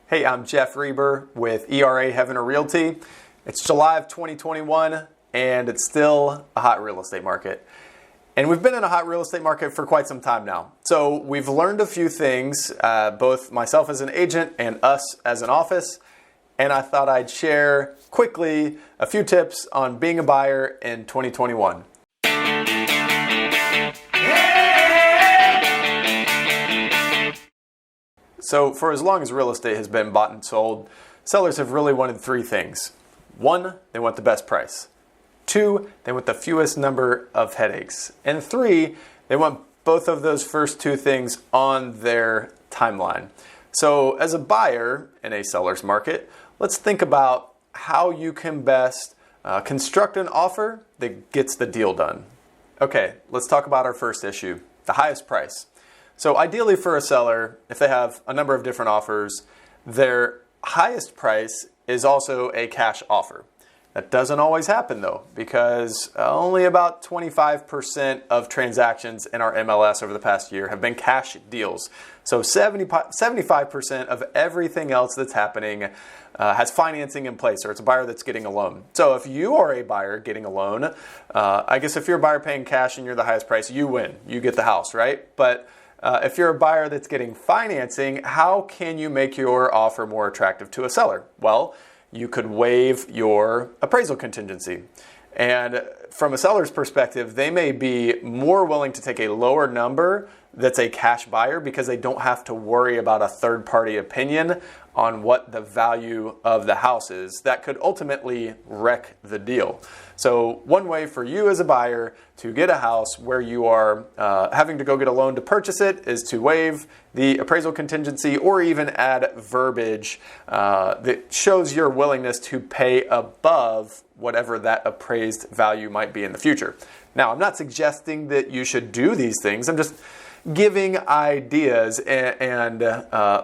Hey, I'm Jeff Reber with Heavener Realty. It's July of 2021 and it's still a hot real estate market. And we've been in a hot real estate market for quite some time now. So we've learned a few things, both myself as an agent and us as an office. And I thought I'd share quickly a few tips on being a buyer in 2021. So for as long as real estate has been bought and sold, sellers have really wanted three things. One, they want the best price. Two, they want the fewest number of headaches. And three, they want both of those first two things on their timeline. So as a buyer in a seller's market, let's think about how you can best construct an offer that gets the deal done. Okay, let's talk about our first issue, the highest price. So ideally for a seller, if they have a number of different offers, their highest price is also a cash offer. That doesn't always happen though, because only about 25% of transactions in our MLS over the past year have been cash deals. So 75% of everything else that's happening has financing in place, or it's a buyer that's getting a loan. So if you are a buyer getting a loan, I guess if you're a buyer paying cash and you're the highest price, you win. You get the house, right? But if you're a buyer that's getting financing, how can you make your offer more attractive to a seller? Well, you could waive your appraisal contingency. And from a seller's perspective, they may be more willing to take a lower number that's a cash buyer because they don't have to worry about a third-party opinion on what the value of the house is. That could ultimately wreck the deal. So one way for you as a buyer to get a house where you are having to go get a loan to purchase it is to waive the appraisal contingency or even add verbiage that shows your willingness to pay above whatever that appraised value might be in the future. Now, I'm not suggesting that you should do these things. I'm just giving ideas and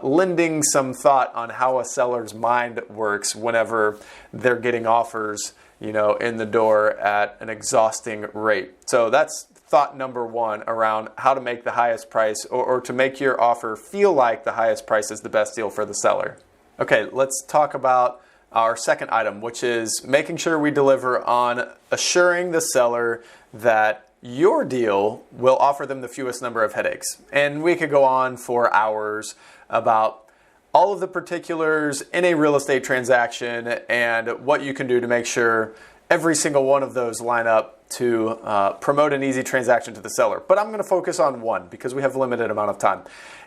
lending some thought on how a seller's mind works whenever they're getting offers, in the door at an exhausting rate. So that's thought number one around how to make the highest price or to make your offer feel like the highest price is the best deal for the seller. Okay, let's talk about our second item, which is making sure we deliver on assuring the seller that your deal will offer them the fewest number of headaches. And we could go on for hours about all of the particulars in a real estate transaction and what you can do to make sure every single one of those line up to promote an easy transaction to the seller. But I'm going to focus on one because we have a limited amount of time.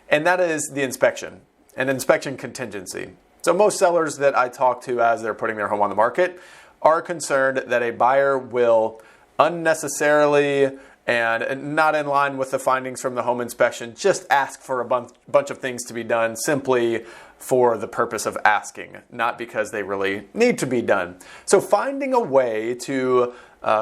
And that is the inspection and inspection contingency. So most sellers that I talk to as they're putting their home on the market are concerned that a buyer will unnecessarily and not in line with the findings from the home inspection just ask for a bunch of things to be done simply for the purpose of asking, not because they really need to be done. So finding a way to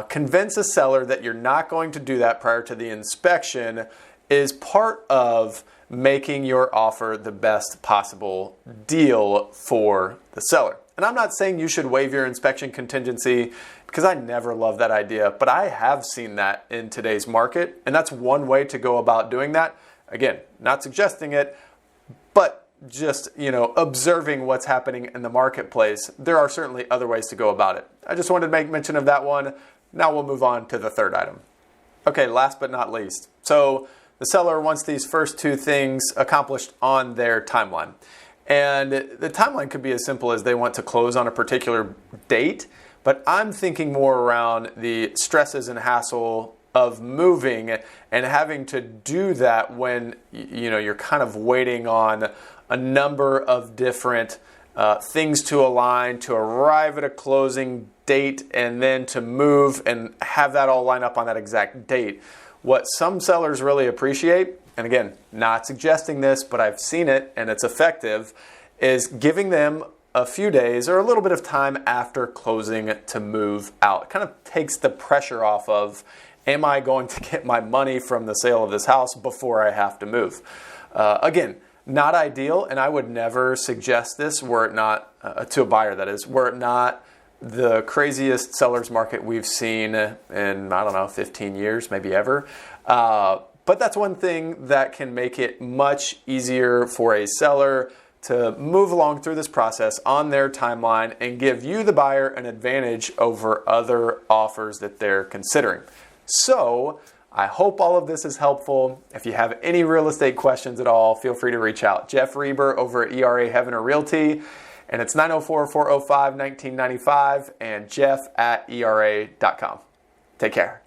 convince a seller that you're not going to do that prior to the inspection is part of making your offer the best possible deal for the seller. And I'm not saying you should waive your inspection contingency because I never love that idea, but I have seen that in today's market, and that's one way to go about doing that. Again, not suggesting it, but just, observing what's happening in the marketplace. There are certainly other ways to go about it. I just wanted to make mention of that one. Now we'll move on to the third item. Okay, last but not least. So the seller wants these first two things accomplished on their timeline. And the timeline could be as simple as they want to close on a particular date, but I'm thinking more around the stresses and hassle of moving and having to do that when you're kind of waiting on a number of different things to align to arrive at a closing date and then to move and have that all line up on that exact date. What some sellers really appreciate, and again, not suggesting this, but I've seen it and it's effective, is giving them a few days or a little bit of time after closing to move out. It kind of takes the pressure off of, am I going to get my money from the sale of this house before I have to move? Again, not ideal, and I would never suggest this were it not, to a buyer that is, were it not the craziest seller's market we've seen in, 15 years, maybe ever. But that's one thing that can make it much easier for a seller to move along through this process on their timeline and give you, the buyer, an advantage over other offers that they're considering. So I hope all of this is helpful. If you have any real estate questions at all, feel free to reach out. Jeff Reber over at ERA Heavener Realty, and it's 904-405-1995 and jeff@era.com. Take care.